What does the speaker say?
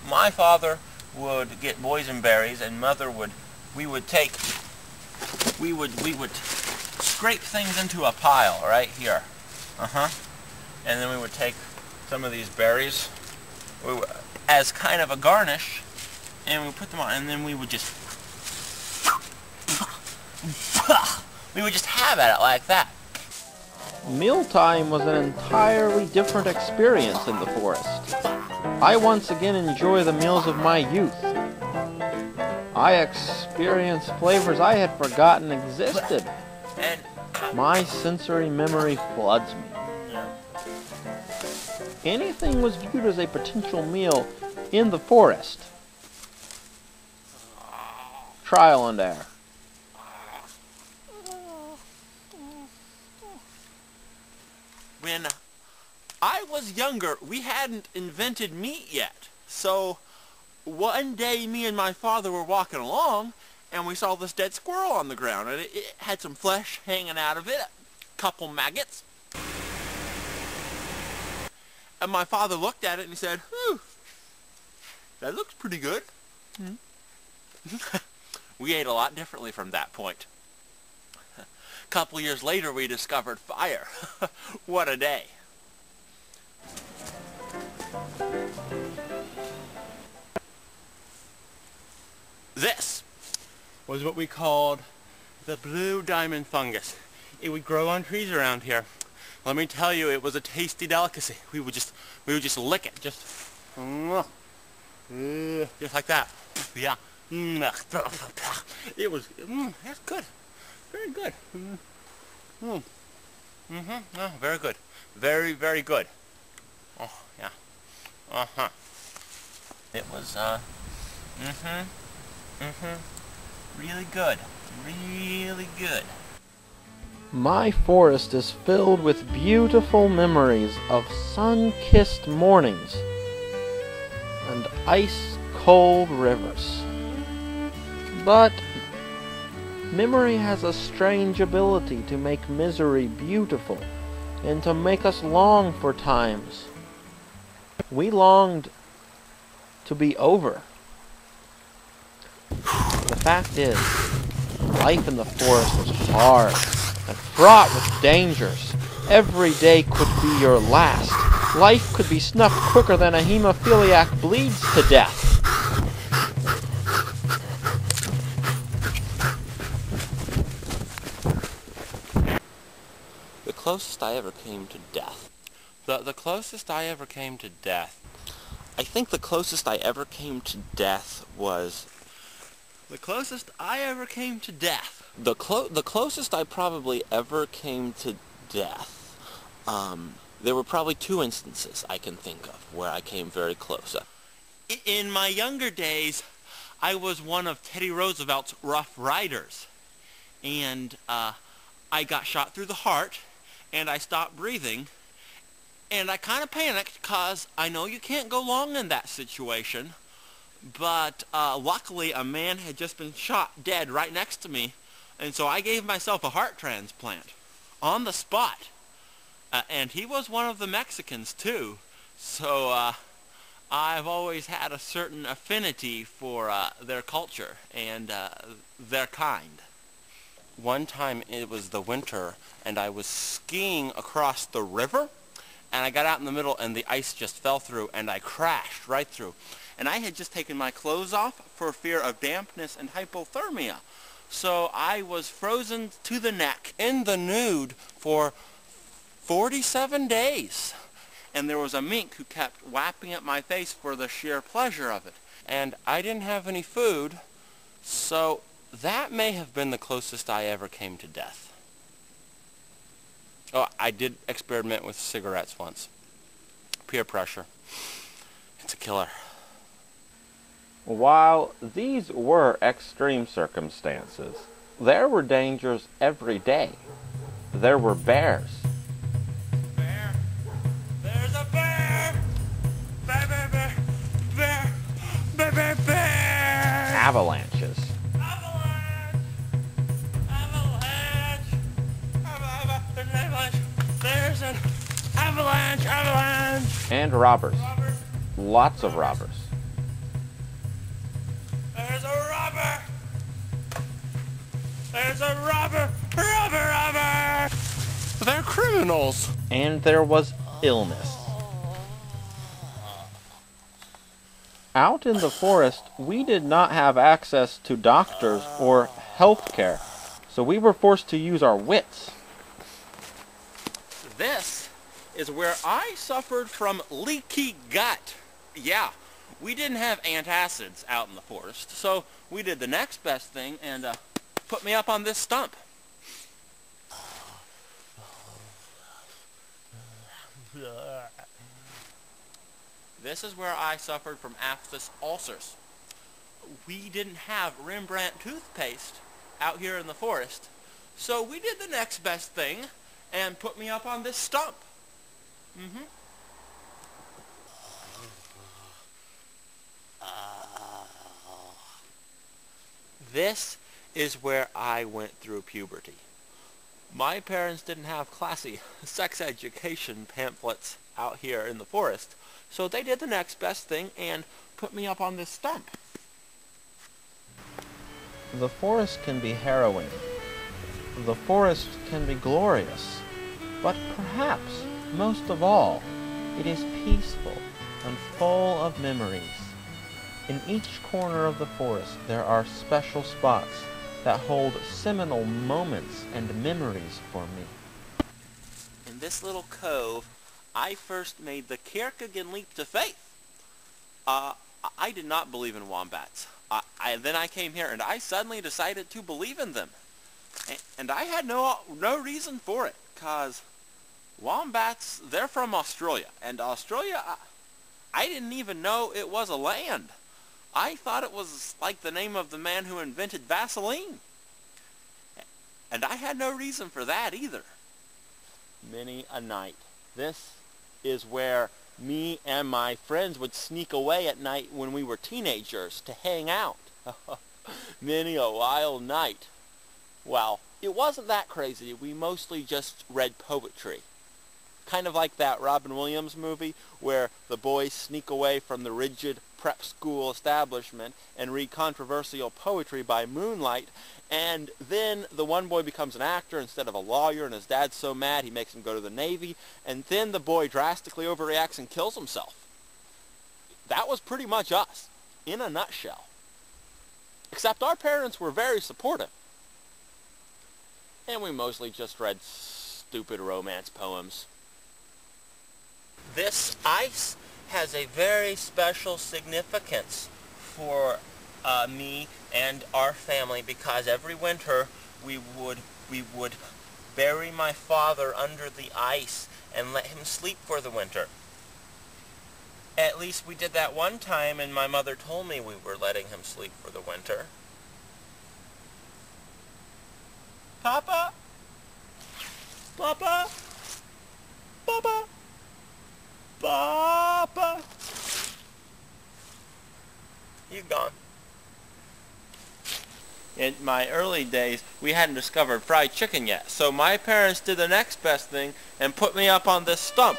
my father would get boysenberries, and mother would, we would scrape things into a pile right here. And then we would take some of these berries as kind of a garnish, and we would put them on, and then we would just have at it like that. Mealtime was an entirely different experience in the forest. I once again enjoy the meals of my youth. I experienced flavors I had forgotten existed. My sensory memory floods me. Anything was viewed as a potential meal in the forest. Trial and error. When I was younger, we hadn't invented meat yet. So one day me and my father were walking along, and we saw this dead squirrel on the ground, and it had some flesh hanging out of it, a couple maggots. And my father looked at it and he said, that looks pretty good. We ate a lot differently from that point. A couple years later, we discovered fire. What a day. This was what we called the blue diamond fungus. It would grow on trees around here. Let me tell you, it was a tasty delicacy. We would just lick it, just like that. Yeah. It was, that's good. Very good. Oh, very good. Very, very good. Oh, yeah. It was, really good. Really good. My forest is filled with beautiful memories of sun-kissed mornings and ice-cold rivers. But memory has a strange ability to make misery beautiful and to make us long for times we longed to be over. The fact is, life in the forest was hard and fraught with dangers. Every day could be your last. Life could be snuffed quicker than a hemophiliac bleeds to death. The closest I ever came to death. The closest I ever came to death. I think the closest I ever came to death was... The closest I ever came to death. The closest I probably ever came to death. There were probably 2 instances I can think of where I came very close. In my younger days, I was one of Teddy Roosevelt's Rough Riders. And I got shot through the heart, and I stopped breathing. And I kind of panicked because I know you can't go long in that situation. But luckily, a man had just been shot dead right next to me. And so I gave myself a heart transplant on the spot. And he was one of the Mexicans, too. So I've always had a certain affinity for their culture and their kind. One time it was the winter, and I was skiing across the river, and I got out in the middle, and the ice just fell through, and I crashed right through. And I had just taken my clothes off for fear of dampness and hypothermia. So I was frozen to the neck in the nude for 47 days. And there was a mink who kept whapping at my face for the sheer pleasure of it. And I didn't have any food, so that may have been the closest I ever came to death. Oh, I did experiment with cigarettes once. Peer pressure. It's a killer. While these were extreme circumstances, there were dangers every day. There were bears. Bear! There's a bear! Bear, bear, bear! Bear! Bear, bear, bear! Avalanches. Avalanche! Avalanche! There's an avalanche! There's an avalanche! Avalanche! And robbers. Robbers! Lots of robbers. There's a robber! There's a robber! Robber! They're criminals! And there was illness. Out in the forest, we did not have access to doctors or health care, so we were forced to use our wits. This is where I suffered from leaky gut. Yeah, we didn't have antacids out in the forest, so we did the next best thing and put me up on this stump. This is where I suffered from aphthous ulcers. We didn't have Rembrandt toothpaste out here in the forest, so we did the next best thing and put me up on this stump. This is where I went through puberty. My parents didn't have classy sex education pamphlets out here in the forest, so they did the next best thing and put me up on this stump. The forest can be harrowing. The forest can be glorious. But perhaps, most of all, it is peaceful and full of memories. In each corner of the forest there are special spots that hold seminal moments and memories for me. In this little cove, I first made the Kierkegaard leap to faith. I did not believe in wombats. Then I came here and I suddenly decided to believe in them. And I had no reason for it, because wombats, they're from Australia. And Australia, I didn't even know it was a land. I thought it was like the name of the man who invented Vaseline. And I had no reason for that either. Many a night. This is where me and my friends would sneak away at night when we were teenagers to hang out. Many a wild night. Well, it wasn't that crazy. We mostly just read poetry. Kind of like that Robin Williams movie where the boys sneak away from the rigid prep school establishment and read controversial poetry by moonlight, and then the one boy becomes an actor instead of a lawyer, and his dad's so mad he makes him go to the Navy, and then the boy drastically overreacts and kills himself. That was pretty much us, in a nutshell. Except our parents were very supportive. And we mostly just read stupid romance poems. This ice has a very special significance for me and our family, because every winter we would bury my father under the ice and let him sleep for the winter. At least we did that one time, and my mother told me we were letting him sleep for the winter. Papa? Papa? Papa? Papa? He's gone. In my early days, we hadn't discovered fried chicken yet, so my parents did the next best thing and put me up on this stump.